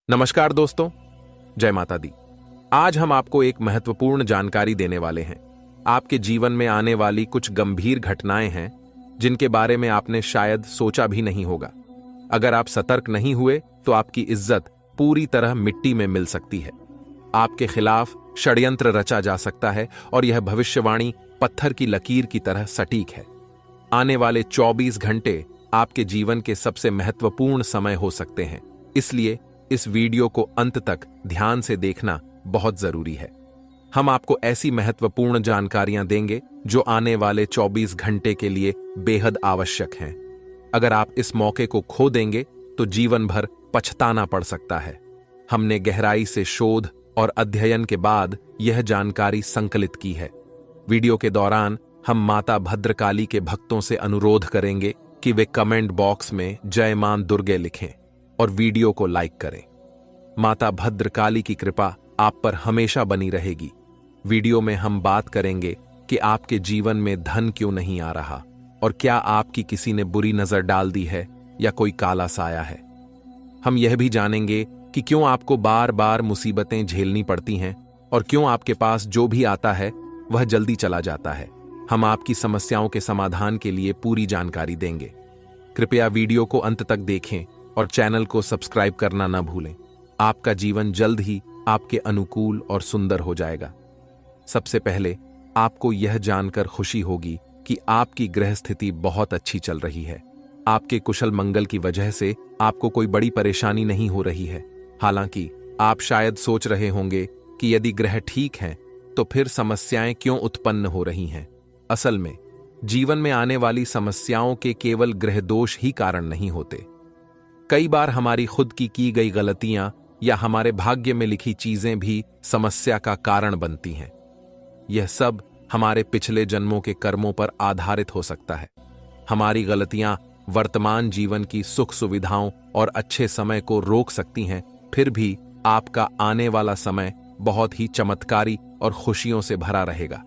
नमस्कार दोस्तों, जय माता दी। आज हम आपको एक महत्वपूर्ण जानकारी देने वाले हैं। आपके जीवन में आने वाली कुछ गंभीर घटनाएं हैं जिनके बारे में आपने शायद सोचा भी नहीं होगा। अगर आप सतर्क नहीं हुए तो आपकी इज्जत पूरी तरह मिट्टी में मिल सकती है। आपके खिलाफ षड्यंत्र रचा जा सकता है और यह भविष्यवाणी पत्थर की लकीर की तरह सटीक है। आने वाले 24 घंटे आपके जीवन के सबसे महत्वपूर्ण समय हो सकते हैं, इसलिए इस वीडियो को अंत तक ध्यान से देखना बहुत जरूरी है। हम आपको ऐसी महत्वपूर्ण जानकारियां देंगे जो आने वाले 24 घंटे के लिए बेहद आवश्यक हैं। अगर आप इस मौके को खो देंगे तो जीवन भर पछताना पड़ सकता है। हमने गहराई से शोध और अध्ययन के बाद यह जानकारी संकलित की है। वीडियो के दौरान हम माता भद्रकाली के भक्तों से अनुरोध करेंगे कि वे कमेंट बॉक्स में जय मां दुर्गे लिखें और वीडियो को लाइक करें। माता भद्रकाली की कृपा आप पर हमेशा बनी रहेगी। वीडियो में हम बात करेंगे कि आपके जीवन में धन क्यों नहीं आ रहा और क्या आपकी किसी ने बुरी नजर डाल दी है या कोई काला साया है। हम यह भी जानेंगे कि क्यों आपको बार बार मुसीबतें झेलनी पड़ती हैं और क्यों आपके पास जो भी आता है वह जल्दी चला जाता है। हम आपकी समस्याओं के समाधान के लिए पूरी जानकारी देंगे। कृपया वीडियो को अंत तक देखें और चैनल को सब्सक्राइब करना न भूलें। आपका जीवन जल्द ही आपके अनुकूल और सुंदर हो जाएगा। सबसे पहले आपको यह जानकर खुशी होगी कि आपकी ग्रह स्थिति बहुत अच्छी चल रही है। आपके कुशल मंगल की वजह से आपको कोई बड़ी परेशानी नहीं हो रही है। हालांकि आप शायद सोच रहे होंगे कि यदि ग्रह ठीक हैं तो फिर समस्याएं क्यों उत्पन्न हो रही हैं। असल में जीवन में आने वाली समस्याओं के केवल ग्रह दोष ही कारण नहीं होते। कई बार हमारी खुद की गई गलतियां या हमारे भाग्य में लिखी चीजें भी समस्या का कारण बनती हैं। यह सब हमारे पिछले जन्मों के कर्मों पर आधारित हो सकता है। हमारी गलतियां वर्तमान जीवन की सुख सुविधाओं और अच्छे समय को रोक सकती हैं, फिर भी आपका आने वाला समय बहुत ही चमत्कारी और खुशियों से भरा रहेगा।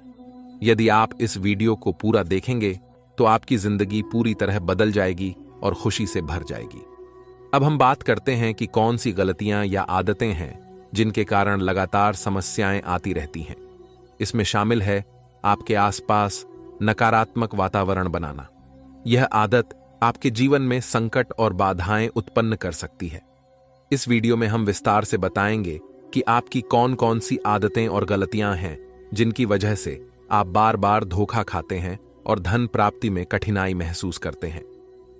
यदि आप इस वीडियो को पूरा देखेंगे तो आपकी जिंदगी पूरी तरह बदल जाएगी और खुशी से भर जाएगी। अब हम बात करते हैं कि कौन सी गलतियां या आदतें हैं जिनके कारण लगातार समस्याएं आती रहती हैं। इसमें शामिल है आपके आसपास नकारात्मक वातावरण बनाना। यह आदत आपके जीवन में संकट और बाधाएं उत्पन्न कर सकती है। इस वीडियो में हम विस्तार से बताएंगे कि आपकी कौन कौन सी आदतें और गलतियां हैं जिनकी वजह से आप बार बार धोखा खाते हैं और धन प्राप्ति में कठिनाई महसूस करते हैं।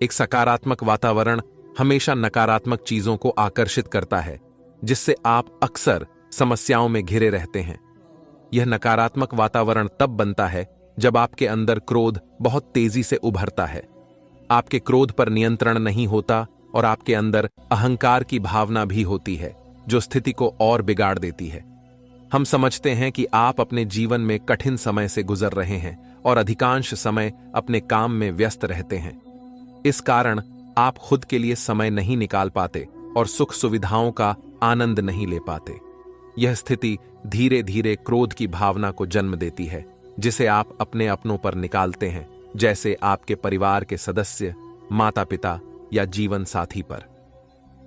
एक सकारात्मक वातावरण हमेशा नकारात्मक चीजों को आकर्षित करता है, जिससे आप अक्सर समस्याओं में घिरे रहते हैं। यह नकारात्मक वातावरण तब बनता है जब आपके अंदर क्रोध बहुत तेजी से उभरता है। आपके क्रोध पर नियंत्रण नहीं होता और आपके अंदर अहंकार की भावना भी होती है, जो स्थिति को और बिगाड़ देती है। हम समझते हैं कि आप अपने जीवन में कठिन समय से गुजर रहे हैं और अधिकांश समय अपने काम में व्यस्त रहते हैं। इस कारण आप खुद के लिए समय नहीं निकाल पाते और सुख सुविधाओं का आनंद नहीं ले पाते। यह स्थिति धीरे धीरे क्रोध की भावना को जन्म देती है, जिसे आप अपने अपनों पर निकालते हैं, जैसे आपके परिवार के सदस्य, माता पिता या जीवन साथी पर।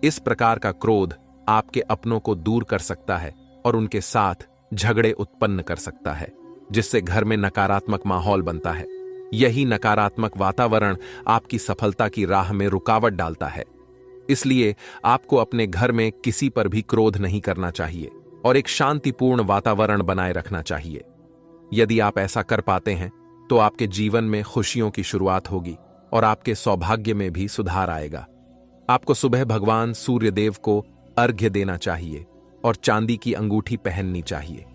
इस प्रकार का क्रोध आपके अपनों को दूर कर सकता है और उनके साथ झगड़े उत्पन्न कर सकता है, जिससे घर में नकारात्मक माहौल बनता है। यही नकारात्मक वातावरण आपकी सफलता की राह में रुकावट डालता है। इसलिए आपको अपने घर में किसी पर भी क्रोध नहीं करना चाहिए और एक शांतिपूर्ण वातावरण बनाए रखना चाहिए। यदि आप ऐसा कर पाते हैं तो आपके जीवन में खुशियों की शुरुआत होगी और आपके सौभाग्य में भी सुधार आएगा। आपको सुबह भगवान सूर्यदेव को अर्घ्य देना चाहिए और चांदी की अंगूठी पहननी चाहिए।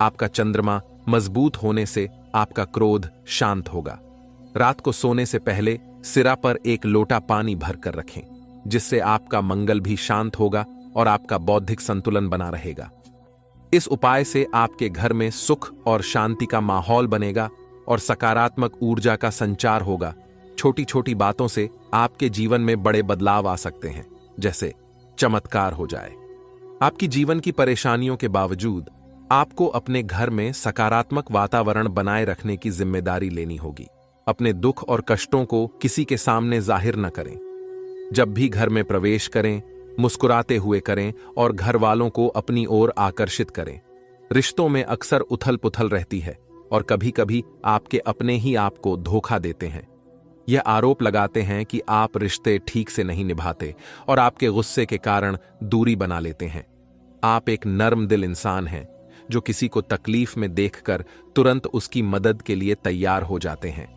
आपका चंद्रमा मजबूत होने से आपका क्रोध शांत होगा। रात को सोने से पहले सिरा पर एक लोटा पानी भरकर रखें, जिससे आपका मंगल भी शांत होगा और आपका बौद्धिक संतुलन बना रहेगा। इस उपाय से आपके घर में सुख और शांति का माहौल बनेगा और सकारात्मक ऊर्जा का संचार होगा। छोटी छोटी बातों से आपके जीवन में बड़े बदलाव आ सकते हैं, जैसे चमत्कार हो जाए। आपकी जीवन की परेशानियों के बावजूद आपको अपने घर में सकारात्मक वातावरण बनाए रखने की जिम्मेदारी लेनी होगी। अपने दुख और कष्टों को किसी के सामने जाहिर न करें। जब भी घर में प्रवेश करें मुस्कुराते हुए करें और घर वालों को अपनी ओर आकर्षित करें। रिश्तों में अक्सर उथल पुथल रहती है और कभी कभी आपके अपने ही आपको धोखा देते हैं। यह आरोप लगाते हैं कि आप रिश्ते ठीक से नहीं निभाते और आपके गुस्से के कारण दूरी बना लेते हैं। आप एक नर्म दिल इंसान हैं जो किसी को तकलीफ में देखकर तुरंत उसकी मदद के लिए तैयार हो जाते हैं।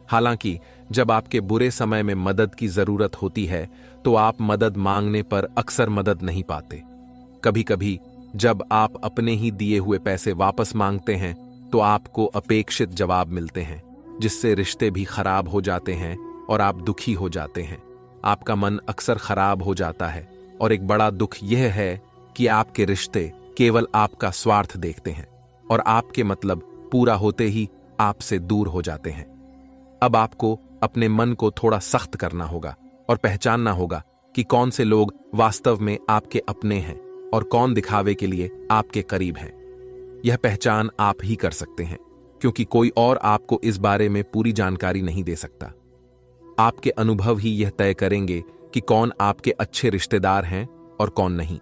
हालांकि जब आपके बुरे समय में मदद की जरूरत होती है तो आप मदद मांगने पर अक्सर मदद नहीं पाते। कभी कभी जब आप अपने ही दिए हुए पैसे वापस मांगते हैं तो आपको अपेक्षित जवाब मिलते हैं, जिससे रिश्ते भी खराब हो जाते हैं और आप दुखी हो जाते हैं। आपका मन अक्सर खराब हो जाता है और एक बड़ा दुख यह है कि आपके रिश्ते केवल आपका स्वार्थ देखते हैं और आपके मतलब पूरा होते ही आपसे दूर हो जाते हैं। अब आपको अपने मन को थोड़ा सख्त करना होगा और पहचानना होगा कि कौन से लोग वास्तव में आपके अपने हैं और कौन दिखावे के लिए आपके करीब हैं। यह पहचान आप ही कर सकते हैं, क्योंकि कोई और आपको इस बारे में पूरी जानकारी नहीं दे सकता। आपके अनुभव ही यह तय करेंगे कि कौन आपके अच्छे रिश्तेदार हैं और कौन नहीं।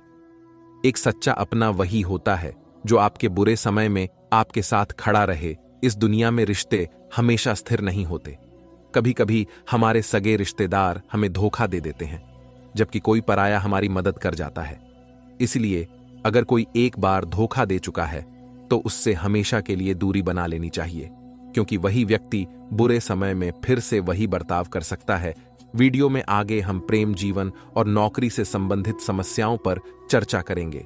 एक सच्चा अपना वही होता है जो आपके बुरे समय में आपके साथ खड़ा रहे। इस दुनिया में रिश्ते हमेशा स्थिर नहीं होते। कभी कभी हमारे सगे रिश्तेदार हमें धोखा दे देते हैं, जबकि कोई पराया हमारी मदद कर जाता है। इसलिए अगर कोई एक बार धोखा दे चुका है तो उससे हमेशा के लिए दूरी बना लेनी चाहिए, क्योंकि वही व्यक्ति बुरे समय में फिर से वही बर्ताव कर सकता है। वीडियो में आगे हम प्रेम जीवन और नौकरी से संबंधित समस्याओं पर चर्चा करेंगे।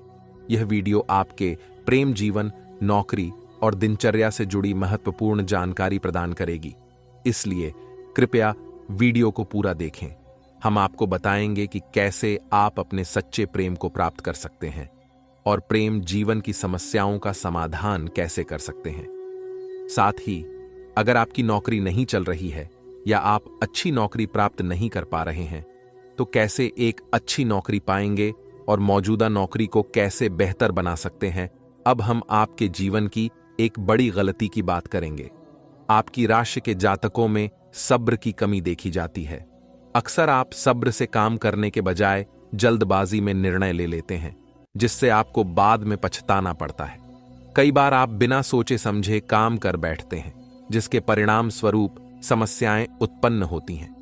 यह वीडियो आपके प्रेम जीवन, नौकरी और दिनचर्या से जुड़ी महत्वपूर्ण जानकारी प्रदान करेगी, इसलिए कृपया वीडियो को पूरा देखें। हम आपको बताएंगे कि कैसे आप अपने सच्चे प्रेम को प्राप्त कर सकते हैं और प्रेम जीवन की समस्याओं का समाधान कैसे कर सकते हैं। साथ ही अगर आपकी नौकरी नहीं चल रही है या आप अच्छी नौकरी प्राप्त नहीं कर पा रहे हैं तो कैसे एक अच्छी नौकरी पाएंगे और मौजूदा नौकरी को कैसे बेहतर बना सकते हैं। अब हम आपके जीवन की एक बड़ी गलती की बात करेंगे। आपकी राशि के जातकों में सब्र की कमी देखी जाती है। अक्सर आप सब्र से काम करने के बजाय जल्दबाजी में निर्णय ले लेते हैं, जिससे आपको बाद में पछताना पड़ता है। कई बार आप बिना सोचे समझे काम कर बैठते हैं, जिसके परिणाम स्वरूप समस्याएं उत्पन्न होती हैं।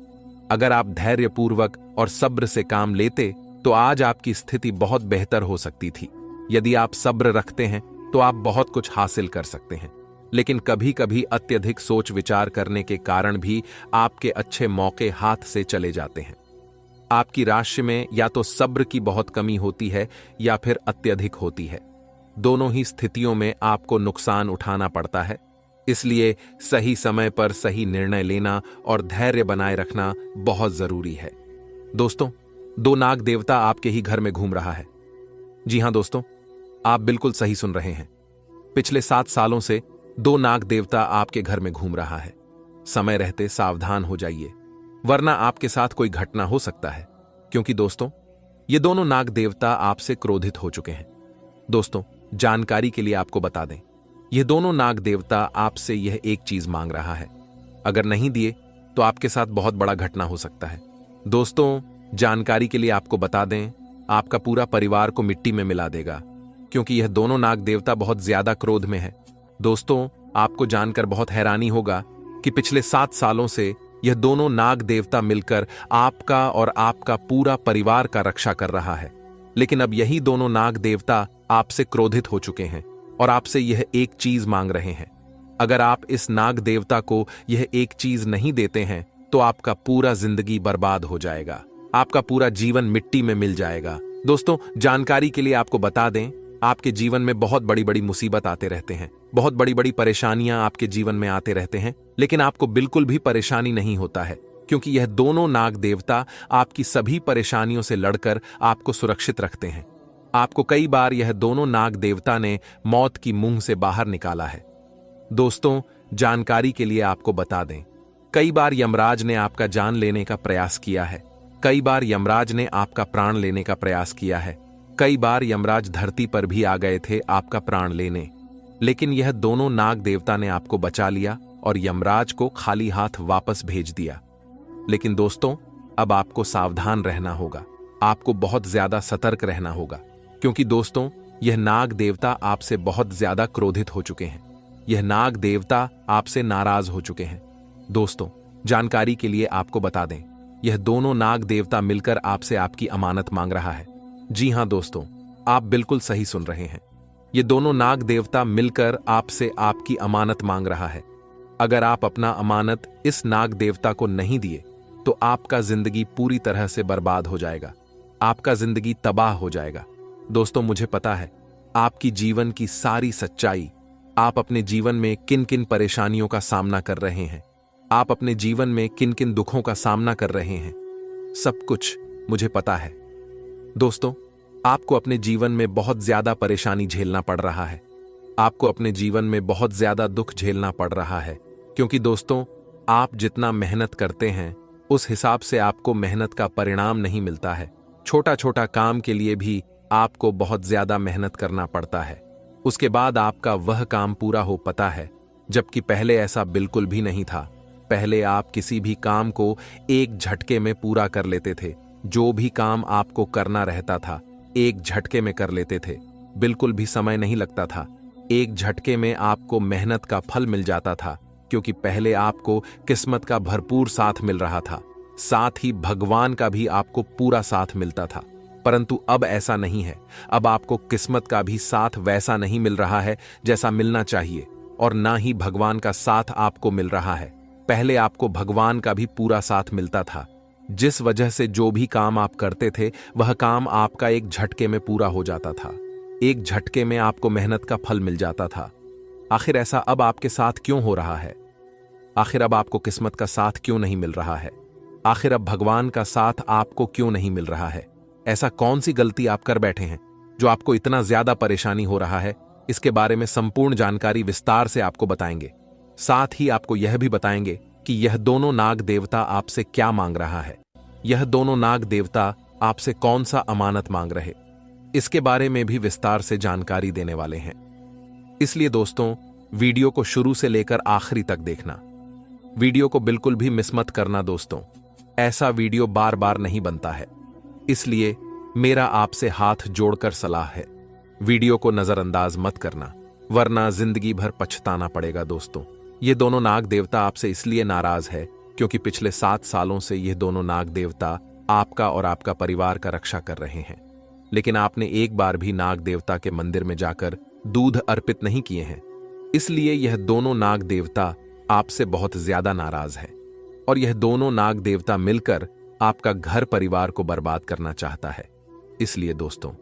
अगर आप धैर्यपूर्वक और सब्र से काम लेते तो आज आपकी स्थिति बहुत बेहतर हो सकती थी। यदि आप सब्र रखते हैं तो आप बहुत कुछ हासिल कर सकते हैं, लेकिन कभी कभी अत्यधिक सोच विचार करने के कारण भी आपके अच्छे मौके हाथ से चले जाते हैं। आपकी राशि में या तो सब्र की बहुत कमी होती है या फिर अत्यधिक होती है। दोनों ही स्थितियों में आपको नुकसान उठाना पड़ता है। इसलिए सही समय पर सही निर्णय लेना और धैर्य बनाए रखना बहुत जरूरी है। दोस्तों, दो नाग देवता आपके ही घर में घूम रहा है। जी हां दोस्तों, आप बिल्कुल सही सुन रहे हैं। पिछले 7 सालों से दो नाग देवता आपके घर में घूम रहा है। समय रहते सावधान हो जाइए, वरना आपके साथ कोई घटना हो सकता है, क्योंकि दोस्तों ये दोनों नाग देवता आपसे क्रोधित हो चुके हैं। दोस्तों, जानकारी के लिए आपको बता दें, ये दोनों नाग देवता आपसे यह एक चीज मांग रहा है। अगर नहीं दिए तो आपके साथ बहुत बड़ा घटना हो सकता है। दोस्तों, जानकारी के लिए आपको बता दें, आपका पूरा परिवार को मिट्टी में मिला देगा, क्योंकि यह दोनों नाग देवता बहुत ज्यादा क्रोध में है। दोस्तों, आपको जानकर बहुत हैरानी होगा कि पिछले 7 सालों से यह दोनों नाग देवता मिलकर आपका और आपका पूरा परिवार का रक्षा कर रहा है। लेकिन अब यही दोनों नाग देवता आपसे क्रोधित हो चुके हैं और आपसे यह एक चीज मांग रहे हैं। अगर आप इस नाग देवता को यह एक चीज नहीं देते हैं तो आपका पूरा जिंदगी बर्बाद हो जाएगा, आपका पूरा जीवन मिट्टी में मिल जाएगा। दोस्तों, जानकारी के लिए आपको बता दें, आपके जीवन में बहुत बड़ी बड़ी मुसीबत आते रहते हैं, बहुत बड़ी बड़ी परेशानियां आपके जीवन में आते रहते हैं, लेकिन आपको बिल्कुल भी परेशानी नहीं होता है, क्योंकि यह दोनों नाग देवता आपकी सभी परेशानियों से लड़कर आपको सुरक्षित रखते हैं। आपको कई बार यह दोनों नाग देवता ने मौत की मुंह से बाहर निकाला है। दोस्तों, जानकारी के लिए आपको बता दें, कई बार यमराज ने आपका जान लेने का प्रयास किया है, कई बार यमराज ने आपका प्राण लेने का प्रयास किया है, कई बार यमराज धरती पर भी आ गए थे आपका प्राण लेने, लेकिन यह दोनों नाग देवता ने आपको बचा लिया और यमराज को खाली हाथ वापस भेज दिया। लेकिन दोस्तों, अब आपको सावधान रहना होगा, आपको बहुत ज्यादा सतर्क रहना होगा, क्योंकि दोस्तों यह नाग देवता आपसे बहुत ज्यादा क्रोधित हो चुके हैं। यह नाग देवता आपसे नाराज हो चुके हैं। दोस्तों, जानकारी के लिए आपको बता दें, यह दोनों नाग देवता मिलकर आपसे आपकी अमानत मांग रहा है। जी हां दोस्तों, आप बिल्कुल सही सुन रहे हैं। ये दोनों नाग देवता मिलकर आपसे आपकी अमानत मांग रहा है। अगर आप अपना अमानत इस नाग देवता को नहीं दिए तो आपका जिंदगी पूरी तरह से बर्बाद हो जाएगा, आपका जिंदगी तबाह हो जाएगा। दोस्तों, मुझे पता है आपकी जीवन की सारी सच्चाई, आप अपने जीवन में किन किन परेशानियों का सामना कर रहे हैं, आप अपने जीवन में किन किन दुखों का सामना कर रहे हैं, सब कुछ मुझे पता है। दोस्तों, आपको अपने जीवन में बहुत ज्यादा परेशानी झेलना पड़ रहा है, आपको अपने जीवन में बहुत ज्यादा दुख झेलना पड़ रहा है, क्योंकि दोस्तों आप जितना मेहनत करते हैं उस हिसाब से आपको मेहनत का परिणाम नहीं मिलता है। छोटा छोटा काम के लिए भी आपको बहुत ज्यादा मेहनत करना पड़ता है, उसके बाद आपका वह काम पूरा हो पाता है, जबकि पहले ऐसा बिल्कुल भी नहीं था। पहले आप किसी भी काम को एक झटके में पूरा कर लेते थे, जो भी काम आपको करना रहता था एक झटके में कर लेते थे, बिल्कुल भी समय नहीं लगता था। एक झटके में आपको मेहनत का फल मिल जाता था, क्योंकि पहले आपको किस्मत का भरपूर साथ मिल रहा था, साथ ही भगवान का भी आपको पूरा साथ मिलता था। परंतु अब ऐसा नहीं है। अब आपको किस्मत का भी साथ वैसा नहीं मिल रहा है जैसा मिलना चाहिए, और ना ही भगवान का साथ आपको मिल रहा है। पहले आपको भगवान का भी पूरा साथ मिलता था, जिस वजह से जो भी काम आप करते थे वह काम आपका एक झटके में पूरा हो जाता था, एक झटके में आपको मेहनत का फल मिल जाता था। आखिर ऐसा अब आपके साथ क्यों हो रहा है? आखिर अब आपको किस्मत का साथ क्यों नहीं मिल रहा है? आखिर अब भगवान का साथ आपको क्यों नहीं मिल रहा है? ऐसा कौन सी गलती आप कर बैठे हैं जो आपको इतना ज्यादा परेशानी हो रहा है? इसके बारे में संपूर्ण जानकारी विस्तार से आपको बताएंगे। साथ ही आपको यह भी बताएंगे कि यह दोनों नाग देवता आपसे क्या मांग रहा है, यह दोनों नाग देवता आपसे कौन सा अमानत मांग रहे, इसके बारे में भी विस्तार से जानकारी देने वाले हैं। इसलिए दोस्तों, वीडियो को शुरू से लेकर आखिरी तक देखना। वीडियो को बिल्कुल भी मिस मत करना दोस्तों, ऐसा वीडियो बार बार नहीं बनता है, इसलिए मेरा आपसे हाथ जोड़कर सलाह है, वीडियो को नजरअंदाज मत करना, वरना जिंदगी भर पछताना पड़ेगा। दोस्तों, ये दोनों नाग देवता आपसे इसलिए नाराज है क्योंकि पिछले 7 सालों से ये दोनों नाग देवता आपका और आपका परिवार का रक्षा कर रहे हैं, लेकिन आपने एक बार भी नाग देवता के मंदिर में जाकर दूध अर्पित नहीं किए हैं। इसलिए यह दोनों नाग देवता आपसे बहुत ज्यादा नाराज है, और यह दोनों नाग देवता मिलकर आपका घर परिवार को बर्बाद करना चाहता है। इसलिए दोस्तों,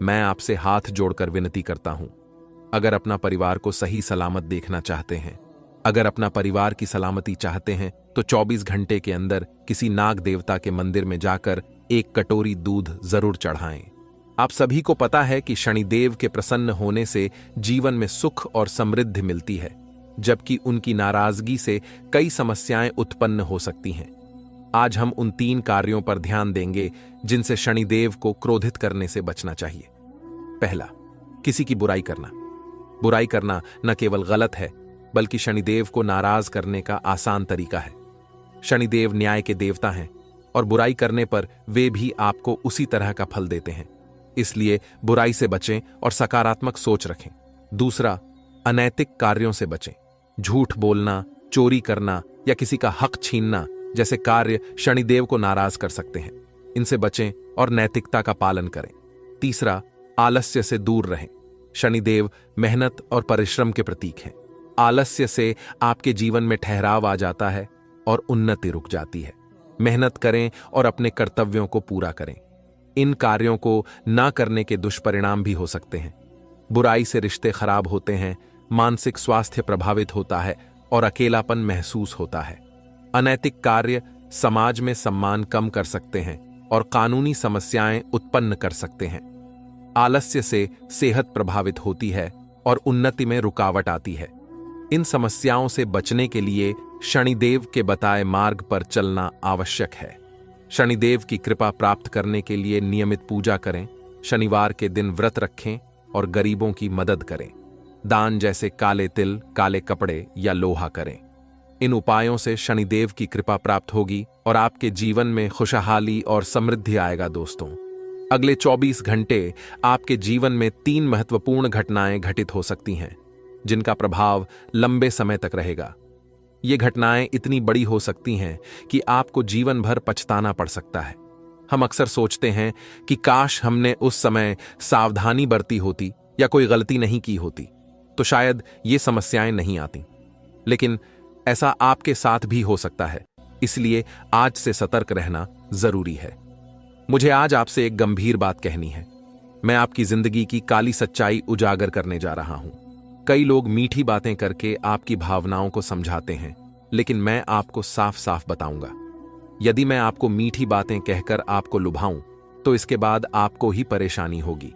मैं आपसे हाथ जोड़कर विनती करता हूं, अगर अपना परिवार को सही सलामत देखना चाहते हैं, अगर अपना परिवार की सलामती चाहते हैं, तो 24 घंटे के अंदर किसी नाग देवता के मंदिर में जाकर एक कटोरी दूध जरूर चढ़ाएं। आप सभी को पता है कि शनिदेव के प्रसन्न होने से जीवन में सुख और समृद्धि मिलती है, जबकि उनकी नाराजगी से कई समस्याएं उत्पन्न हो सकती हैं। आज हम उन 3 कार्यों पर ध्यान देंगे जिनसे शनिदेव को क्रोधित करने से बचना चाहिए। पहला, किसी की बुराई करना। बुराई करना न केवल गलत है, बल्कि शनिदेव को नाराज करने का आसान तरीका है। शनिदेव न्याय के देवता हैं, और बुराई करने पर वे भी आपको उसी तरह का फल देते हैं। इसलिए बुराई से बचें और सकारात्मक सोच रखें। दूसरा, अनैतिक कार्यों से बचें। झूठ बोलना, चोरी करना या किसी का हक छीनना जैसे कार्य शनिदेव को नाराज कर सकते हैं, इनसे बचें और नैतिकता का पालन करें। तीसरा, आलस्य से दूर रहें। शनिदेव मेहनत और परिश्रम के प्रतीक हैं। आलस्य से आपके जीवन में ठहराव आ जाता है और उन्नति रुक जाती है। मेहनत करें और अपने कर्तव्यों को पूरा करें। इन कार्यों को ना करने के दुष्परिणाम भी हो सकते हैं। बुराई से रिश्ते खराब होते हैं, मानसिक स्वास्थ्य प्रभावित होता है और अकेलापन महसूस होता है। अनैतिक कार्य समाज में सम्मान कम कर सकते हैं और कानूनी समस्याएं उत्पन्न कर सकते हैं। आलस्य से सेहत प्रभावित होती है और उन्नति में रुकावट आती है। इन समस्याओं से बचने के लिए शनिदेव के बताए मार्ग पर चलना आवश्यक है। शनिदेव की कृपा प्राप्त करने के लिए नियमित पूजा करें, शनिवार के दिन व्रत रखें और गरीबों की मदद करें। दान जैसे काले तिल, काले कपड़े या लोहा करें। इन उपायों से शनिदेव की कृपा प्राप्त होगी और आपके जीवन में खुशहाली और समृद्धि आएगा। दोस्तों, अगले 24 घंटे आपके जीवन में 3 महत्वपूर्ण घटनाएं घटित हो सकती हैं, जिनका प्रभाव लंबे समय तक रहेगा। ये घटनाएं इतनी बड़ी हो सकती हैं कि आपको जीवन भर पछताना पड़ सकता है। हम अक्सर सोचते हैं कि काश हमने उस समय सावधानी बरती होती या कोई गलती नहीं की होती, तो शायद ये समस्याएं नहीं आती। लेकिन ऐसा आपके साथ भी हो सकता है, इसलिए आज से सतर्क रहना जरूरी है। मुझे आज आपसे एक गंभीर बात कहनी है। मैं आपकी जिंदगी की काली सच्चाई उजागर करने जा रहा हूं। कई लोग मीठी बातें करके आपकी भावनाओं को समझाते हैं, लेकिन मैं आपको साफ साफ बताऊंगा, यदि मैं आपको मीठी बातें कहकर आपको लुभाऊं, तो इसके बाद आपको ही परेशानी होगी,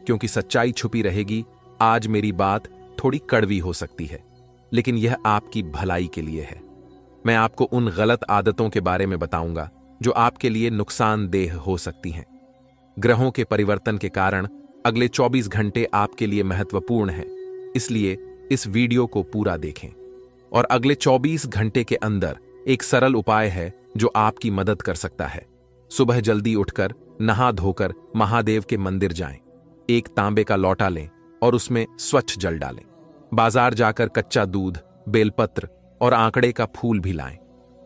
क्योंकि सच्चाई छुपी रहेगी। आज मेरी बात थोड़ी कड़वी हो सकती है, लेकिन यह आपकी भलाई के लिए है। मैं आपको उन गलत आदतों के बारे में बताऊंगा जो आपके लिए नुकसानदेह हो सकती हैं। ग्रहों के परिवर्तन के कारण अगले 24 घंटे आपके लिए महत्वपूर्ण हैं, इसलिए इस वीडियो को पूरा देखें। और अगले 24 घंटे के अंदर एक सरल उपाय है जो आपकी मदद कर सकता है। सुबह जल्दी उठकर नहा धोकर महादेव के मंदिर जाएं। एक तांबे का लौटा लें और उसमें स्वच्छ जल डालें। बाजार जाकर कच्चा दूध, बेलपत्र और आंकड़े का फूल भी लाएं।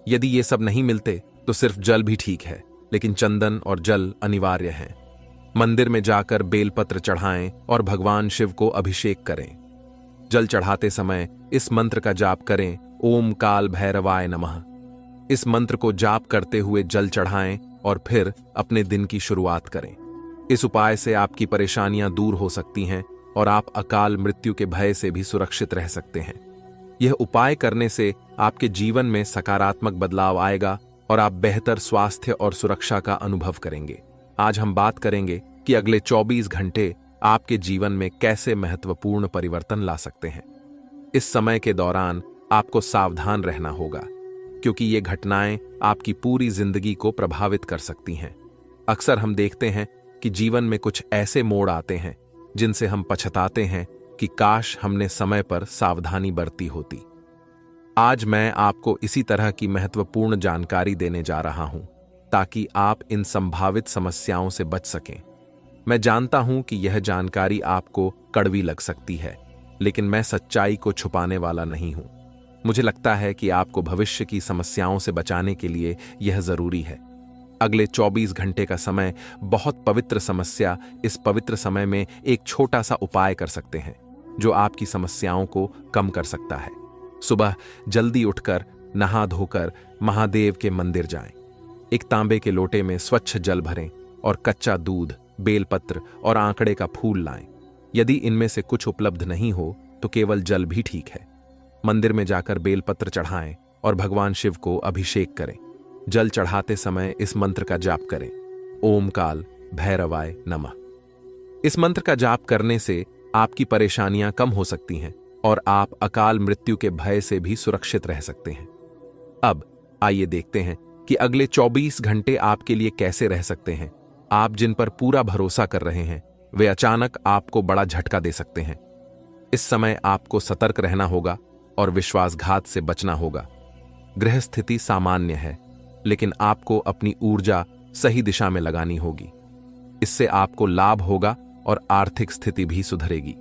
यदि ये सब नहीं मिलते तो सिर्फ जल भी ठीक है, लेकिन चंदन और जल अनिवार्य है। मंदिर में जाकर बेलपत्र चढ़ाएं और भगवान शिव को अभिषेक करें। जल चढ़ाते समय इस मंत्र का जाप करें, ओम काल भैरवाय नमः। इस मंत्र को जाप करते हुए जल चढ़ाएं और फिर अपने दिन की शुरुआत करें। इस उपाय से आपकी परेशानियां दूर हो सकती हैं और आप अकाल मृत्यु के भय से भी सुरक्षित रह सकते हैं। यह उपाय करने से आपके जीवन में सकारात्मक बदलाव आएगा और आप बेहतर स्वास्थ्य और सुरक्षा का अनुभव करेंगे। आज हम बात करेंगे कि अगले 24 घंटे आपके जीवन में कैसे महत्वपूर्ण परिवर्तन ला सकते हैं। इस समय के दौरान आपको सावधान रहना होगा, क्योंकि ये घटनाएं आपकी पूरी जिंदगी को प्रभावित कर सकती हैं। अक्सर हम देखते हैं कि जीवन में कुछ ऐसे मोड़ आते हैं जिनसे हम पछताते हैं कि काश हमने समय पर सावधानी बरती होती। आज मैं आपको इसी तरह की महत्वपूर्ण जानकारी देने जा रहा हूं, ताकि आप इन संभावित समस्याओं से बच सकें। मैं जानता हूं कि यह जानकारी आपको कड़वी लग सकती है, लेकिन मैं सच्चाई को छुपाने वाला नहीं हूं। मुझे लगता है कि आपको भविष्य की समस्याओं से बचाने के लिए यह जरूरी है। अगले 24 घंटे का समय बहुत पवित्र समस्या। इस पवित्र समय में एक छोटा सा उपाय कर सकते हैं जो आपकी समस्याओं को कम कर सकता है। सुबह जल्दी उठकर नहा धोकर महादेव के मंदिर जाएं। एक तांबे के लोटे में स्वच्छ जल भरें और कच्चा दूध, बेलपत्र और आंकड़े का फूल लाएं। यदि इनमें से कुछ उपलब्ध नहीं हो तो केवल जल भी ठीक है। मंदिर में जाकर बेलपत्र चढ़ाएं और भगवान शिव को अभिषेक करें। जल चढ़ाते समय इस मंत्र का जाप करें, ओम काल भैरवाय नमः। इस मंत्र का जाप करने से आपकी परेशानियां कम हो सकती हैं और आप अकाल मृत्यु के भय से भी सुरक्षित रह सकते हैं। अब आइए देखते हैं कि अगले 24 घंटे आपके लिए कैसे रह सकते हैं। आप जिन पर पूरा भरोसा कर रहे हैं वे अचानक आपको बड़ा झटका दे सकते हैं। इस समय आपको सतर्क रहना होगा और विश्वासघात से बचना होगा। गृह स्थिति सामान्य है, लेकिन आपको अपनी ऊर्जा सही दिशा में लगानी होगी। इससे आपको लाभ होगा और आर्थिक स्थिति भी सुधरेगी।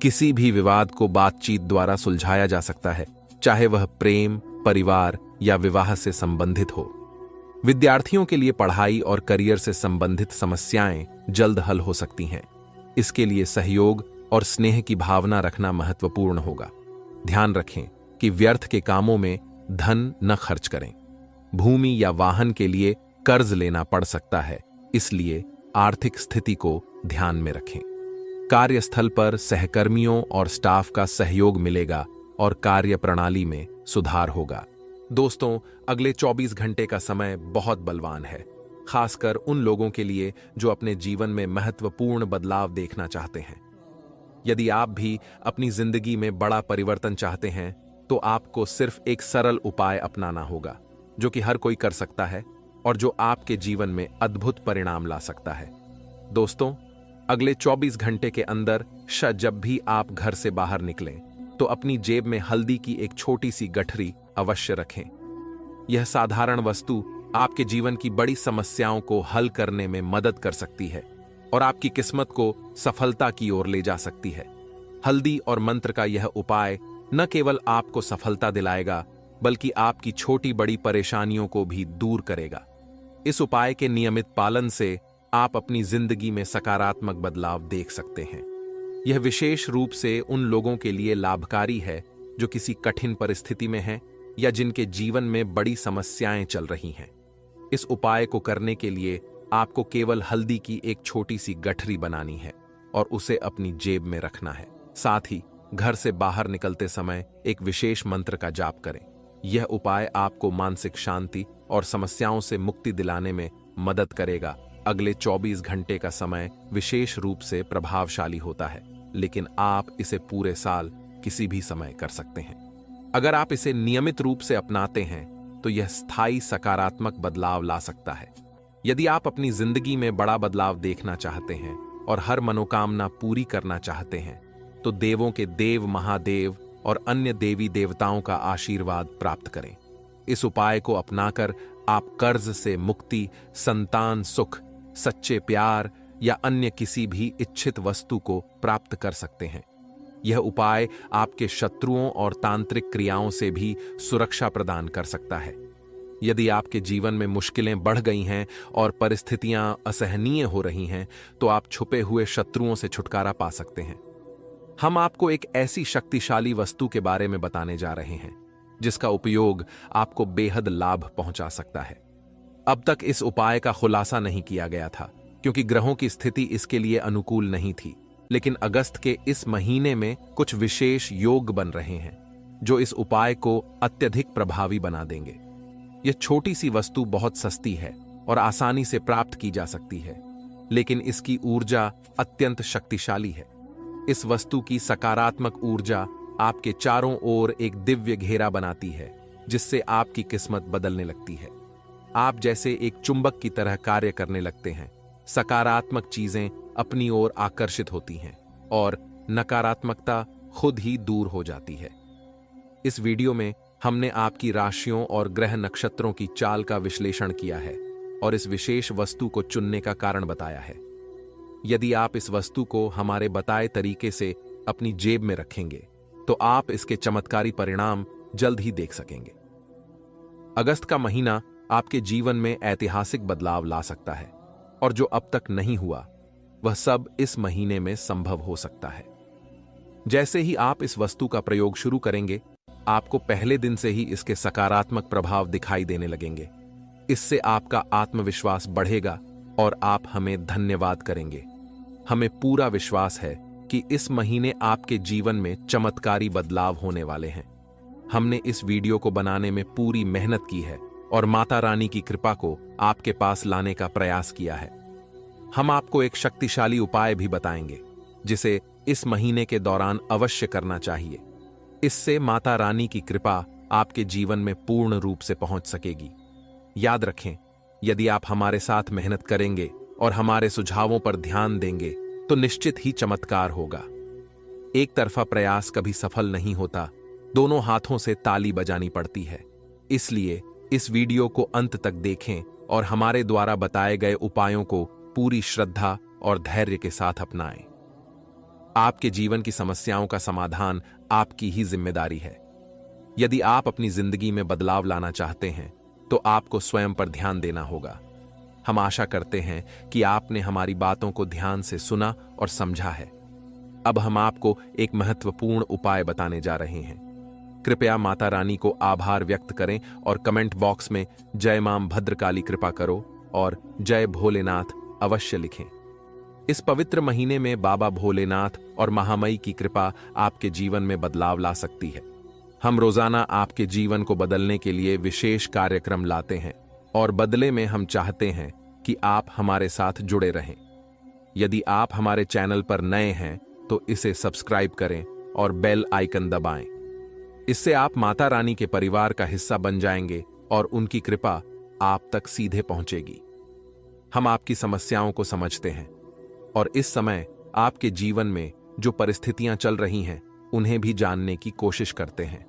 किसी भी विवाद को बातचीत द्वारा सुलझाया जा सकता है, चाहे वह प्रेम, परिवार या विवाह से संबंधित हो। विद्यार्थियों के लिए पढ़ाई और करियर से संबंधित समस्याएं जल्द हल हो सकती हैं। इसके लिए सहयोग और स्नेह की भावना रखना महत्वपूर्ण होगा। ध्यान रखें कि व्यर्थ के कामों में धन न खर्च करें। भूमि या वाहन के लिए कर्ज लेना पड़ सकता है, इसलिए आर्थिक स्थिति को ध्यान में रखें। कार्यस्थल पर सहकर्मियों और स्टाफ का सहयोग मिलेगा और कार्य प्रणाली में सुधार होगा। दोस्तों, अगले 24 घंटे का समय बहुत बलवान है, खासकर उन लोगों के लिए जो अपने जीवन में महत्वपूर्ण बदलाव देखना चाहते हैं। यदि आप भी अपनी जिंदगी में बड़ा परिवर्तन चाहते हैं, तो आपको सिर्फ एक सरल उपाय अपनाना होगा, जो कि हर कोई कर सकता है और जो आपके जीवन में अद्भुत परिणाम ला सकता है। दोस्तों, अगले 24 घंटे के अंदर जब भी आप घर से बाहर निकलें, तो अपनी जेब में हल्दी की एक छोटी सी गठरी अवश्य रखें। यह साधारण वस्तु आपके जीवन की बड़ी समस्याओं को हल करने में मदद कर सकती है और आपकी किस्मत को सफलता की ओर ले जा सकती है। हल्दी और मंत्र का यह उपाय न केवल आपको सफलता दिलाएगा, बल्कि आपकी छोटी बड़ी परेशानियों को भी दूर करेगा। इस उपाय के नियमित पालन से आप अपनी जिंदगी में सकारात्मक बदलाव देख सकते हैं। यह विशेष रूप से उन लोगों के लिए लाभकारी है जो किसी कठिन परिस्थिति में हैं या जिनके जीवन में बड़ी समस्याएं चल रही हैं। इस उपाय को करने के लिए आपको केवल हल्दी की एक छोटी सी गठरी बनानी है और उसे अपनी जेब में रखना है। साथ ही घर से बाहर निकलते समय एक विशेष मंत्र का जाप करें। यह उपाय आपको मानसिक शांति और समस्याओं से मुक्ति दिलाने में मदद करेगा। अगले 24 घंटे का समय विशेष रूप से प्रभावशाली होता है, लेकिन आप इसे पूरे साल किसी भी समय कर सकते हैं। अगर आप इसे नियमित रूप से अपनाते हैं तो यह स्थायी सकारात्मक बदलाव ला सकता है। यदि आप अपनी जिंदगी में बड़ा बदलाव देखना चाहते हैं और हर मनोकामना पूरी करना चाहते हैं, तो देवों के देव महादेव और अन्य देवी देवताओं का आशीर्वाद प्राप्त करें। इस उपाय को अपनाकर आप कर्ज से मुक्ति, संतान सुख, सच्चे प्यार या अन्य किसी भी इच्छित वस्तु को प्राप्त कर सकते हैं। यह उपाय आपके शत्रुओं और तांत्रिक क्रियाओं से भी सुरक्षा प्रदान कर सकता है। यदि आपके जीवन में मुश्किलें बढ़ गई हैं और परिस्थितियां असहनीय हो रही हैं, तो आप छुपे हुए शत्रुओं से छुटकारा पा सकते हैं। हम आपको एक ऐसी शक्तिशाली वस्तु के बारे में बताने जा रहे हैं जिसका उपयोग आपको बेहद लाभ पहुंचा सकता है। अब तक इस उपाय का खुलासा नहीं किया गया था क्योंकि ग्रहों की स्थिति इसके लिए अनुकूल नहीं थी, लेकिन अगस्त के इस महीने में कुछ विशेष योग बन रहे हैं जो इस उपाय को अत्यधिक प्रभावी बना देंगे। यह छोटी सी वस्तु बहुत सस्ती है और आसानी से प्राप्त की जा सकती है, लेकिन इसकी ऊर्जा अत्यंत शक्तिशाली है। इस वस्तु की सकारात्मक ऊर्जा आपके चारों ओर एक दिव्य घेरा बनाती है, जिससे आपकी किस्मत बदलने लगती है। आप जैसे एक चुंबक की तरह कार्य करने लगते हैं। सकारात्मक चीजें अपनी ओर आकर्षित होती हैं और नकारात्मकता खुद ही दूर हो जाती है। इस वीडियो में हमने आपकी राशियों और ग्रह नक्षत्रों की चाल का विश्लेषण किया है और इस विशेष वस्तु को चुनने का कारण बताया है। यदि आप इस वस्तु को हमारे बताए तरीके से अपनी जेब में रखेंगे, तो आप इसके चमत्कारी परिणाम जल्द ही देख सकेंगे। अगस्त का महीना आपके जीवन में ऐतिहासिक बदलाव ला सकता है और जो अब तक नहीं हुआ, वह सब इस महीने में संभव हो सकता है। जैसे ही आप इस वस्तु का प्रयोग शुरू करेंगे, आपको पहले दिन से ही इसके सकारात्मक प्रभाव दिखाई देने लगेंगे। इससे आपका आत्मविश्वास बढ़ेगा और आप हमें धन्यवाद करेंगे। हमें पूरा विश्वास है कि इस महीने आपके जीवन में चमत्कारी बदलाव होने वाले हैं। हमने इस वीडियो को बनाने में पूरी मेहनत की है और माता रानी की कृपा को आपके पास लाने का प्रयास किया है। हम आपको एक शक्तिशाली उपाय भी बताएंगे जिसे इस महीने के दौरान अवश्य करना चाहिए। इससे माता रानी की कृपा आपके जीवन में पूर्ण रूप से पहुंच सकेगी। याद रखें, यदि आप हमारे साथ मेहनत करेंगे और हमारे सुझावों पर ध्यान देंगे, तो निश्चित ही चमत्कार होगा। एक तरफा प्रयास कभी सफल नहीं होता, दोनों हाथों से ताली बजानी पड़ती है। इसलिए इस वीडियो को अंत तक देखें और हमारे द्वारा बताए गए उपायों को पूरी श्रद्धा और धैर्य के साथ अपनाएं। आपके जीवन की समस्याओं का समाधान आपकी ही जिम्मेदारी है। यदि आप अपनी जिंदगी में बदलाव लाना चाहते हैं, तो आपको स्वयं पर ध्यान देना होगा। हम आशा करते हैं कि आपने हमारी बातों को ध्यान से सुना और समझा है। अब हम आपको एक महत्वपूर्ण उपाय बताने जा रहे हैं। कृपया माता रानी को आभार व्यक्त करें और कमेंट बॉक्स में जय मां भद्रकाली कृपा करो और जय भोलेनाथ अवश्य लिखें। इस पवित्र महीने में बाबा भोलेनाथ और महामई की कृपा आपके जीवन में बदलाव ला सकती है। हम रोजाना आपके जीवन को बदलने के लिए विशेष कार्यक्रम लाते हैं और बदले में हम चाहते हैं कि आप हमारे साथ जुड़े रहें। यदि आप हमारे चैनल पर नए हैं तो इसे सब्सक्राइब करें और बेल आइकन दबाएं। इससे आप माता रानी के परिवार का हिस्सा बन जाएंगे और उनकी कृपा आप तक सीधे पहुंचेगी। हम आपकी समस्याओं को समझते हैं और इस समय आपके जीवन में जो परिस्थितियां चल रही हैं, उन्हें भी जानने की कोशिश करते हैं।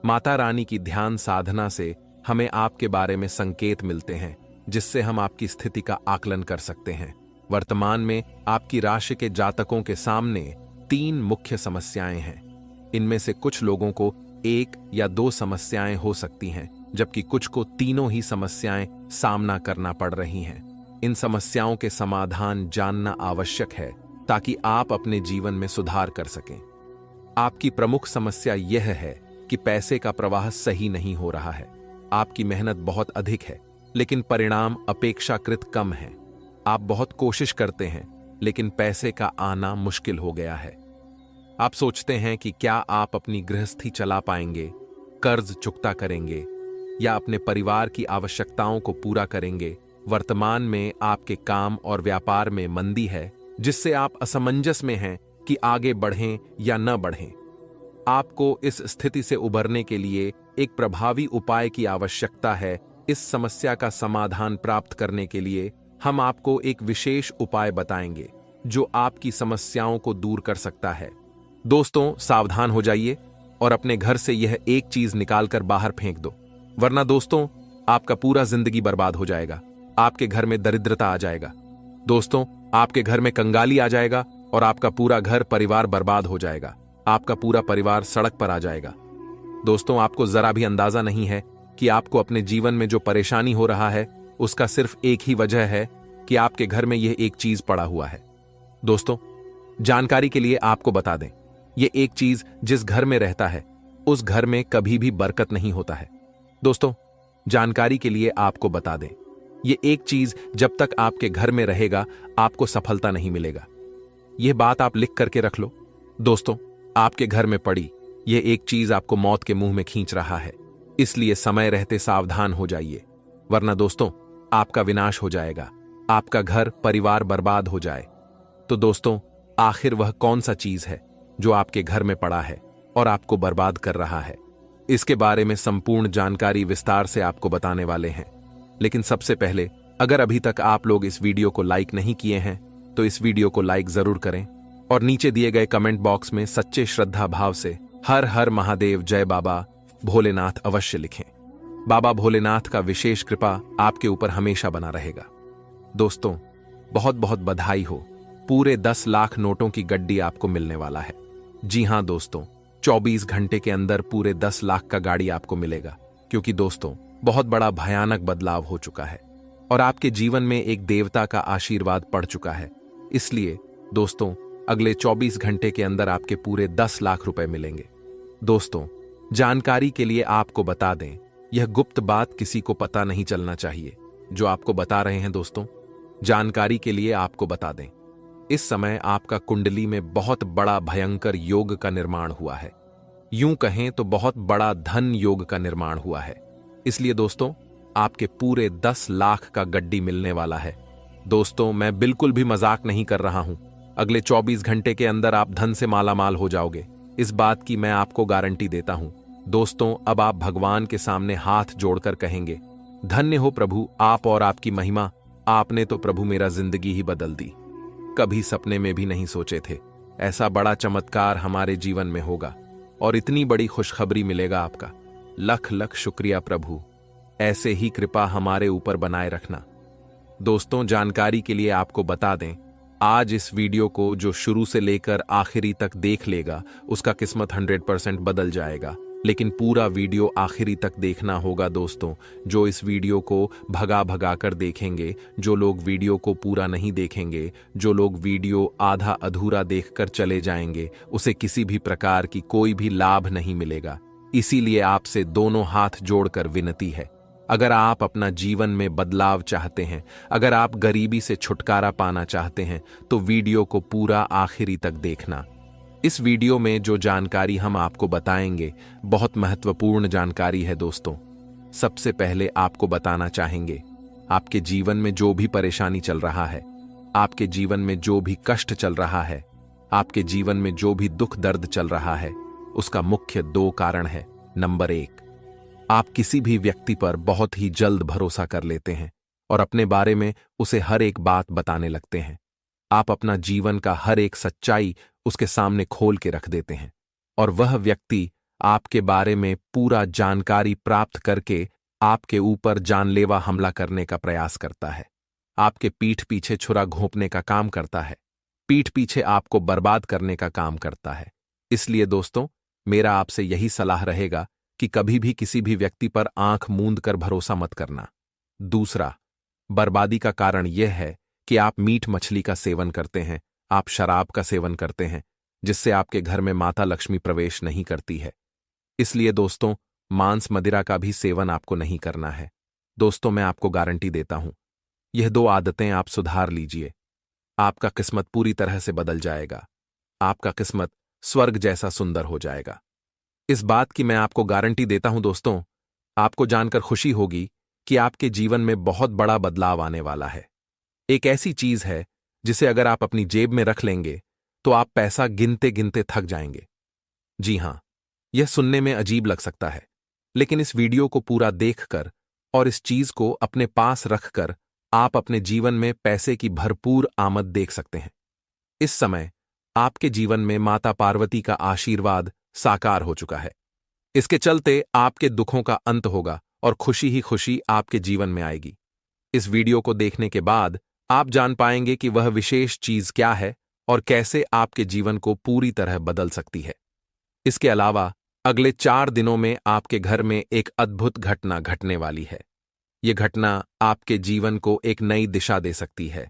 माता रानी की ध्यान साधना से हमें आपके बारे में संकेत मिलते हैं, जिससे हम आपकी स्थिति का आकलन कर सकते हैं। वर्तमान में आपकी राशि के जातकों के सामने 3 मुख्य समस्याएं हैं। इनमें से कुछ लोगों को 1 या 2 समस्याएं हो सकती हैं, जबकि कुछ को तीनों ही समस्याएं सामना करना पड़ रही हैं। इन समस्याओं के समाधान जानना आवश्यक है ताकि आप अपने जीवन में सुधार कर सकें। आपकी प्रमुख समस्या यह है कि पैसे का प्रवाह सही नहीं हो रहा है। आपकी मेहनत बहुत अधिक है, लेकिन परिणाम अपेक्षाकृत कम है। आप बहुत कोशिश करते हैं, लेकिन पैसे का आना मुश्किल हो गया है। आप सोचते हैं कि क्या आप अपनी गृहस्थी चला पाएंगे, कर्ज चुकता करेंगे या अपने परिवार की आवश्यकताओं को पूरा करेंगे। वर्तमान में आपके काम और व्यापार में मंदी है, जिससे आप असमंजस में हैं कि आगे बढ़ें या न बढ़ें। आपको इस स्थिति से उबरने के लिए एक प्रभावी उपाय की आवश्यकता है। इस समस्या का समाधान प्राप्त करने के लिए हम आपको एक विशेष उपाय बताएंगे, जो आपकी समस्याओं को दूर कर सकता है। दोस्तों, सावधान हो जाइए और अपने घर से यह एक चीज निकालकर बाहर फेंक दो, वरना दोस्तों आपका पूरा जिंदगी बर्बाद हो जाएगा। आपके घर में दरिद्रता आ जाएगा। दोस्तों, आपके घर में कंगाली आ जाएगा और आपका पूरा घर परिवार बर्बाद हो जाएगा। आपका पूरा परिवार सड़क पर आ जाएगा। दोस्तों, आपको जरा भी अंदाजा नहीं है कि आपको अपने जीवन में जो परेशानी हो रहा है, उसका सिर्फ एक ही वजह है कि आपके घर में यह एक चीज पड़ा हुआ है। दोस्तों, जानकारी के लिए आपको बता दें, यह एक चीज जिस घर में रहता है, उस घर में कभी भी बरकत नहीं होता है। दोस्तों, जानकारी के लिए आपको बता दें, यह एक चीज जब तक आपके घर में रहेगा, आपको सफलता नहीं मिलेगा। यह बात आप लिख करके रख लो। दोस्तों, आपके घर में पड़ी यह एक चीज आपको मौत के मुंह में खींच रहा है, इसलिए समय रहते सावधान हो जाइए, वरना दोस्तों आपका विनाश हो जाएगा। आपका घर परिवार बर्बाद हो जाए। तो दोस्तों, आखिर वह कौन सा चीज है जो आपके घर में पड़ा है और आपको बर्बाद कर रहा है? इसके बारे में संपूर्ण जानकारी विस्तार से आपको बताने वाले हैं। लेकिन सबसे पहले, अगर अभी तक आप लोग इस वीडियो को लाइक नहीं किए हैं, तो इस वीडियो को लाइक जरूर करें और नीचे दिए गए कमेंट बॉक्स में सच्चे श्रद्धा भाव से हर हर महादेव, जय बाबा भोलेनाथ अवश्य लिखें। बाबा भोलेनाथ का विशेष कृपा आपके ऊपर हमेशा बना रहेगा। दोस्तों, बहुत बहुत बधाई हो, पूरे 10 लाख नोटों की गड्डी आपको मिलने वाला है। जी हां दोस्तों, 24 घंटे के अंदर पूरे 10 लाख का गाड़ी आपको मिलेगा, क्योंकि दोस्तों बहुत बड़ा भयानक बदलाव हो चुका है और आपके जीवन में एक देवता का आशीर्वाद पड़ चुका है। इसलिए दोस्तों, अगले 24 घंटे के अंदर आपके पूरे 10 लाख रुपए मिलेंगे। दोस्तों, जानकारी के लिए आपको बता दें, यह गुप्त बात किसी को पता नहीं चलना चाहिए जो आपको बता रहे हैं। दोस्तों, जानकारी के लिए आपको बता दें, इस समय आपका कुंडली में बहुत बड़ा भयंकर योग का निर्माण हुआ है। यूं कहें तो बहुत बड़ा धन योग का निर्माण हुआ है। इसलिए दोस्तों, आपके पूरे 10 लाख का गड्डी मिलने वाला है। दोस्तों, मैं बिल्कुल भी मजाक नहीं कर रहा हूं। अगले 24 घंटे के अंदर आप धन से मालामाल हो जाओगे, इस बात की मैं आपको गारंटी देता हूं। दोस्तों, अब आप भगवान के सामने हाथ जोड़कर कहेंगे, धन्य हो प्रभु आप और आपकी महिमा, आपने तो प्रभु मेरा जिंदगी ही बदल दी। कभी सपने में भी नहीं सोचे थे ऐसा बड़ा चमत्कार हमारे जीवन में होगा और इतनी बड़ी खुशखबरी मिलेगा आपका। लख लख शुक्रिया प्रभु, ऐसे ही कृपा हमारे ऊपर बनाए रखना। दोस्तों, जानकारी के लिए आपको बता दें, आज इस वीडियो को जो शुरू से लेकर आखिरी तक देख लेगा, उसका किस्मत 100% बदल जाएगा। लेकिन पूरा वीडियो आखिरी तक देखना होगा। दोस्तों, जो इस वीडियो को भगा भगा कर देखेंगे, जो लोग वीडियो को पूरा नहीं देखेंगे, जो लोग वीडियो आधा अधूरा देखकर चले जाएंगे, उसे किसी भी प्रकार की कोई भी लाभ नहीं मिलेगा। इसीलिए आपसे दोनों हाथ जोड़कर विनती है, अगर आप अपना जीवन में बदलाव चाहते हैं, अगर आप गरीबी से छुटकारा पाना चाहते हैं, तो वीडियो को पूरा आखिरी तक देखना। इस वीडियो में जो जानकारी हम आपको बताएंगे, बहुत महत्वपूर्ण जानकारी है। दोस्तों, सबसे पहले आपको बताना चाहेंगे, आपके जीवन में जो भी परेशानी चल रहा है, आपके जीवन में जो भी कष्ट चल रहा है, आपके जीवन में जो भी दुख दर्द चल रहा है, उसका मुख्य 2 कारण है। नंबर 1, आप किसी भी व्यक्ति पर बहुत ही जल्द भरोसा कर लेते हैं और अपने बारे में उसे हर एक बात बताने लगते हैं। आप अपना जीवन का हर एक सच्चाई उसके सामने खोल के रख देते हैं और वह व्यक्ति आपके बारे में पूरा जानकारी प्राप्त करके आपके ऊपर जानलेवा हमला करने का प्रयास करता है। आपके पीठ पीछे छुरा घोंपने का काम करता है, पीठ पीछे आपको बर्बाद करने का काम करता है। इसलिए दोस्तों, मेरा आपसे यही सलाह रहेगा कि कभी भी किसी भी व्यक्ति पर आंख मूंद कर भरोसा मत करना। दूसरा, बर्बादी का कारण यह है कि आप मीट मछली का सेवन करते हैं, आप शराब का सेवन करते हैं, जिससे आपके घर में माता लक्ष्मी प्रवेश नहीं करती है। इसलिए दोस्तों, मांस मदिरा का भी सेवन आपको नहीं करना है। दोस्तों, मैं आपको गारंटी देता हूं, यह 2 आदतें आप सुधार लीजिए, आपका किस्मत पूरी तरह से बदल जाएगा। आपका किस्मत स्वर्ग जैसा सुंदर हो जाएगा। इस बात की मैं आपको गारंटी देता हूं दोस्तों, आपको जानकर खुशी होगी कि आपके जीवन में बहुत बड़ा बदलाव आने वाला है। एक ऐसी चीज है जिसे अगर आप अपनी जेब में रख लेंगे तो आप पैसा गिनते गिनते थक जाएंगे। जी हां, यह सुनने में अजीब लग सकता है, लेकिन इस वीडियो को पूरा देखकर और इस चीज को अपने पास रखकर आप अपने जीवन में पैसे की भरपूर आमद देख सकते हैं। इस समय आपके जीवन में माता पार्वती का आशीर्वाद साकार हो चुका है। इसके चलते आपके दुखों का अंत होगा और खुशी ही खुशी आपके जीवन में आएगी। इस वीडियो को देखने के बाद आप जान पाएंगे कि वह विशेष चीज क्या है और कैसे आपके जीवन को पूरी तरह बदल सकती है। इसके अलावा अगले 4 दिनों में आपके घर में एक अद्भुत घटना घटने वाली है। यह घटना आपके जीवन को एक नई दिशा दे सकती है।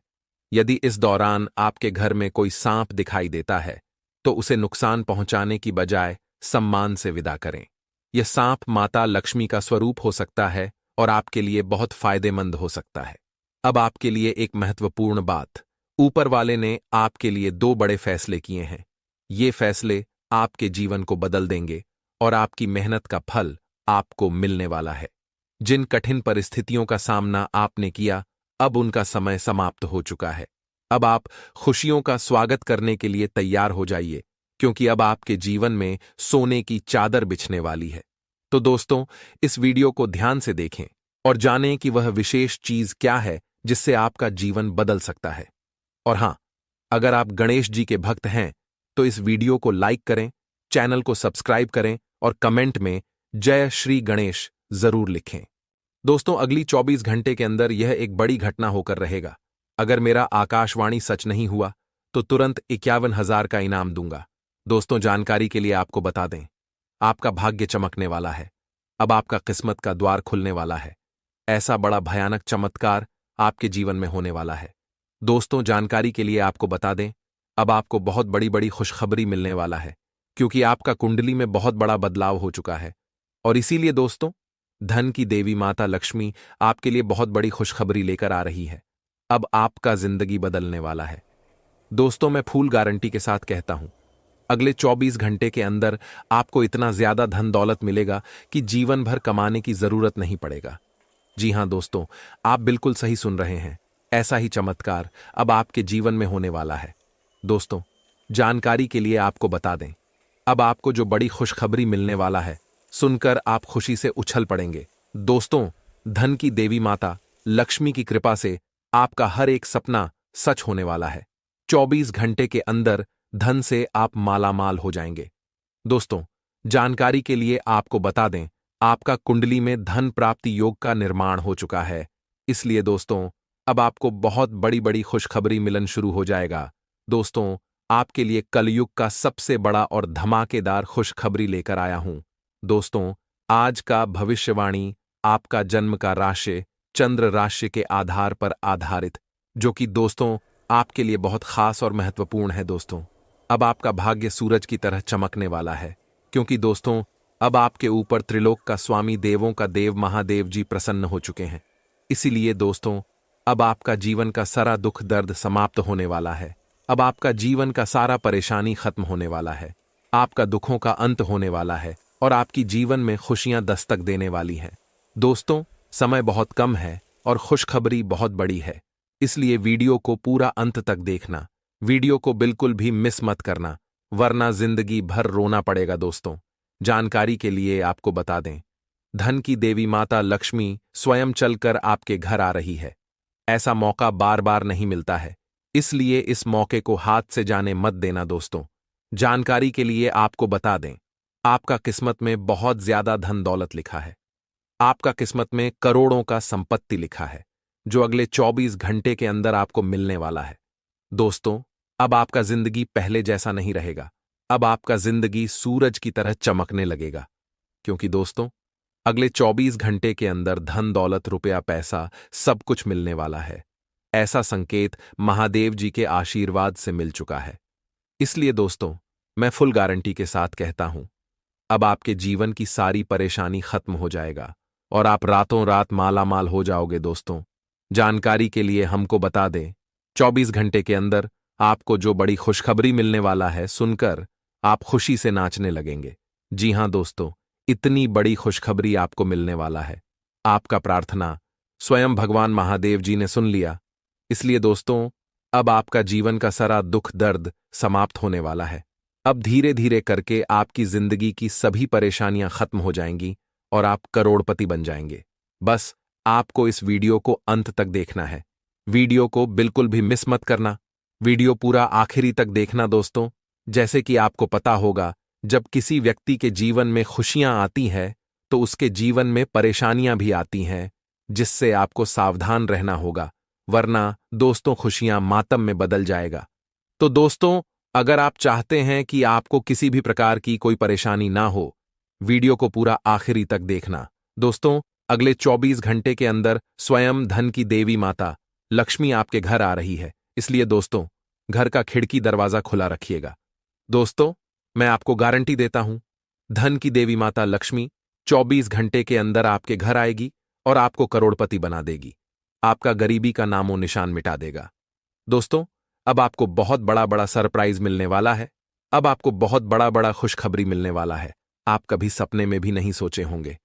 यदि इस दौरान आपके घर में कोई सांप दिखाई देता है तो उसे नुकसान पहुंचाने की बजाय सम्मान से विदा करें। यह सांप माता लक्ष्मी का स्वरूप हो सकता है और आपके लिए बहुत फायदेमंद हो सकता है। अब आपके लिए एक महत्वपूर्ण बात, ऊपर वाले ने आपके लिए 2 बड़े फैसले किए हैं। ये फैसले आपके जीवन को बदल देंगे और आपकी मेहनत का फल आपको मिलने वाला है। जिन कठिन परिस्थितियों का सामना आपने किया, अब उनका समय समाप्त हो चुका है। अब आप खुशियों का स्वागत करने के लिए तैयार हो जाइए, क्योंकि अब आपके जीवन में सोने की चादर बिछने वाली है। तो दोस्तों, इस वीडियो को ध्यान से देखें और जानें कि वह विशेष चीज क्या है जिससे आपका जीवन बदल सकता है। और हां, अगर आप गणेश जी के भक्त हैं तो इस वीडियो को लाइक करें, चैनल को सब्सक्राइब करें और कमेंट में जय श्री गणेश जरूर लिखें। दोस्तों, अगली 24 घंटे के अंदर यह एक बड़ी घटना होकर रहेगा। अगर मेरा आकाशवाणी सच नहीं हुआ तो तुरंत 51,000 का इनाम दूंगा। दोस्तों, जानकारी के लिए आपको बता दें, आपका भाग्य चमकने वाला है। अब आपका किस्मत का द्वार खुलने वाला है। ऐसा बड़ा भयानक चमत्कार आपके जीवन में होने वाला है। दोस्तों, जानकारी के लिए आपको बता दें, अब आपको बहुत बड़ी बड़ी खुशखबरी मिलने वाला है, क्योंकि आपका कुंडली में बहुत बड़ा बदलाव हो चुका है। और इसीलिए दोस्तों, धन की देवी माता लक्ष्मी आपके लिए बहुत बड़ी खुशखबरी लेकर आ रही है। अब आपका जिंदगी बदलने वाला है। दोस्तों, मैं फुल गारंटी के साथ कहता हूं, अगले 24 घंटे के अंदर आपको इतना ज्यादा धन दौलत मिलेगा कि जीवन भर कमाने की जरूरत नहीं पड़ेगा। जी हां दोस्तों, आप बिल्कुल सही सुन रहे हैं। ऐसा ही चमत्कार अब आपके जीवन में होने वाला है। दोस्तों, जानकारी के लिए आपको बता दें, अब आपको जो बड़ी खुशखबरी मिलने वाला है, सुनकर आप खुशी से उछल पड़ेंगे। दोस्तों, धन की देवी माता लक्ष्मी की कृपा से आपका हर एक सपना सच होने वाला है। 24 घंटे के अंदर धन से आप मालामाल हो जाएंगे। दोस्तों, जानकारी के लिए आपको बता दें, आपका कुंडली में धन प्राप्ति योग का निर्माण हो चुका है। इसलिए दोस्तों, अब आपको बहुत बड़ी बड़ी खुशखबरी मिलन शुरू हो जाएगा। दोस्तों, आपके लिए कलयुग का सबसे बड़ा और धमाकेदार खुशखबरी लेकर आया हूं। दोस्तों, आज का भविष्यवाणी आपका जन्म का राशि चंद्र राशि के आधार पर आधारित, जो कि दोस्तों आपके लिए बहुत खास और महत्वपूर्ण है। दोस्तों, अब आपका भाग्य सूरज की तरह चमकने वाला है, क्योंकि दोस्तों अब आपके ऊपर त्रिलोक का स्वामी देवों का देव महादेव जी प्रसन्न हो चुके हैं। इसीलिए दोस्तों, अब आपका जीवन का सारा दुख दर्द समाप्त होने वाला है। अब आपका जीवन का सारा परेशानी खत्म होने वाला है। आपका दुखों का अंत होने वाला है और आपकी जीवन में खुशियां दस्तक देने वाली हैं। दोस्तों, समय बहुत कम है और खुशखबरी बहुत बड़ी है, इसलिए वीडियो को पूरा अंत तक देखना। वीडियो को बिल्कुल भी मिस मत करना, वरना जिंदगी भर रोना पड़ेगा। दोस्तों, जानकारी के लिए आपको बता दें, धन की देवी माता लक्ष्मी स्वयं चलकर आपके घर आ रही है। ऐसा मौका बार बार नहीं मिलता है, इसलिए इस मौके को हाथ से जाने मत देना। दोस्तों, जानकारी के लिए आपको बता दें, आपका किस्मत में बहुत ज्यादा धन दौलत लिखा है। आपका किस्मत में करोड़ों का संपत्ति लिखा है, जो अगले 24 घंटे के अंदर आपको मिलने वाला है। दोस्तों, अब आपका जिंदगी पहले जैसा नहीं रहेगा। अब आपका जिंदगी सूरज की तरह चमकने लगेगा। क्योंकि दोस्तों, अगले 24 घंटे के अंदर धन दौलत रुपया पैसा सब कुछ मिलने वाला है। ऐसा संकेत महादेव जी के आशीर्वाद से मिल चुका है। इसलिए दोस्तों, मैं फुल गारंटी के साथ कहता हूं, अब आपके जीवन की सारी परेशानी खत्म हो जाएगा और आप रातों रात मालामाल हो जाओगे। दोस्तों, जानकारी के लिए हमको बता दें, 24 घंटे के अंदर आपको जो बड़ी खुशखबरी मिलने वाला है, सुनकर आप खुशी से नाचने लगेंगे। जी हां दोस्तों, इतनी बड़ी खुशखबरी आपको मिलने वाला है। आपका प्रार्थना स्वयं भगवान महादेव जी ने सुन लिया। इसलिए दोस्तों, अब आपका जीवन का सारा दुख दर्द समाप्त होने वाला है। अब धीरे धीरे करके आपकी जिंदगी की सभी परेशानियां खत्म हो जाएंगी और आप करोड़पति बन जाएंगे। बस आपको इस वीडियो को अंत तक देखना है। वीडियो को बिल्कुल भी मिस मत करना। वीडियो पूरा आखिरी तक देखना दोस्तों। जैसे कि आपको पता होगा, जब किसी व्यक्ति के जीवन में खुशियां आती हैं, तो उसके जीवन में परेशानियां भी आती हैं, जिससे आपको सावधान रहना होगा, वरना दोस्तों खुशियां मातम में बदल जाएगा। तो दोस्तों, अगर आप चाहते हैं कि आपको किसी भी प्रकार की कोई परेशानी ना हो, वीडियो को पूरा आखिरी तक देखना। दोस्तों, अगले 24 घंटे के अंदर स्वयं धन की देवी माता लक्ष्मी आपके घर आ रही है। इसलिए दोस्तों, घर का खिड़की दरवाजा खुला रखिएगा। दोस्तों, मैं आपको गारंटी देता हूं, धन की देवी माता लक्ष्मी 24 घंटे के अंदर आपके घर आएगी और आपको करोड़पति बना देगी। आपका गरीबी का नामो निशान मिटा देगा। दोस्तों, अब आपको बहुत बड़ा बड़ा सरप्राइज मिलने वाला है। अब आपको बहुत बड़ा बड़ा खुशखबरी मिलने वाला है। आप कभी सपने में भी नहीं सोचे होंगे,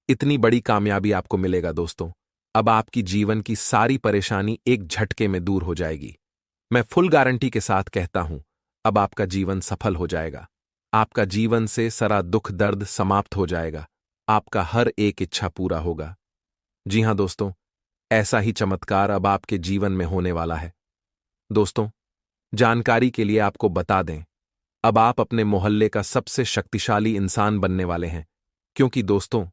इतनी बड़ी कामयाबी आपको मिलेगा। दोस्तों, अब आपकी जीवन की सारी परेशानी एक झटके में दूर हो जाएगी। मैं फुल गारंटी के साथ कहता हूं, अब आपका जीवन सफल हो जाएगा। आपका जीवन से सारा दुख दर्द समाप्त हो जाएगा। आपका हर एक इच्छा पूरा होगा। जी हां दोस्तों, ऐसा ही चमत्कार अब आपके जीवन में होने वाला है। दोस्तों, जानकारी के लिए आपको बता दें, अब आप अपने मोहल्ले का सबसे शक्तिशाली इंसान बनने वाले हैं। क्योंकि दोस्तों,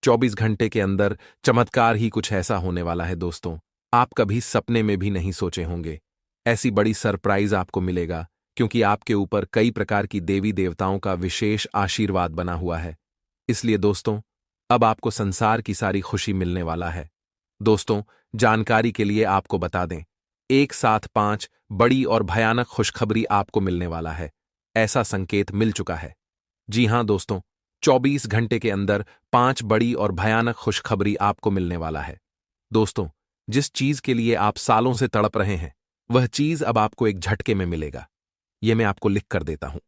24 घंटे के अंदर चमत्कार ही कुछ ऐसा होने वाला है। दोस्तों, आप कभी सपने में भी नहीं सोचे होंगे, ऐसी बड़ी सरप्राइज आपको मिलेगा, क्योंकि आपके ऊपर कई प्रकार की देवी देवताओं का विशेष आशीर्वाद बना हुआ है। इसलिए दोस्तों, अब आपको संसार की सारी खुशी मिलने वाला है। दोस्तों, जानकारी के लिए आपको बता दें, एक साथ 5 बड़ी और भयानक खुशखबरी आपको मिलने वाला है। ऐसा संकेत मिल चुका है। जी हां दोस्तों, 24 घंटे के अंदर 5 बड़ी और भयानक खुशखबरी आपको मिलने वाला है। दोस्तों, जिस चीज के लिए आप सालों से तड़प रहे हैं, वह चीज अब आपको एक झटके में मिलेगा। यह मैं आपको लिख कर देता हूं।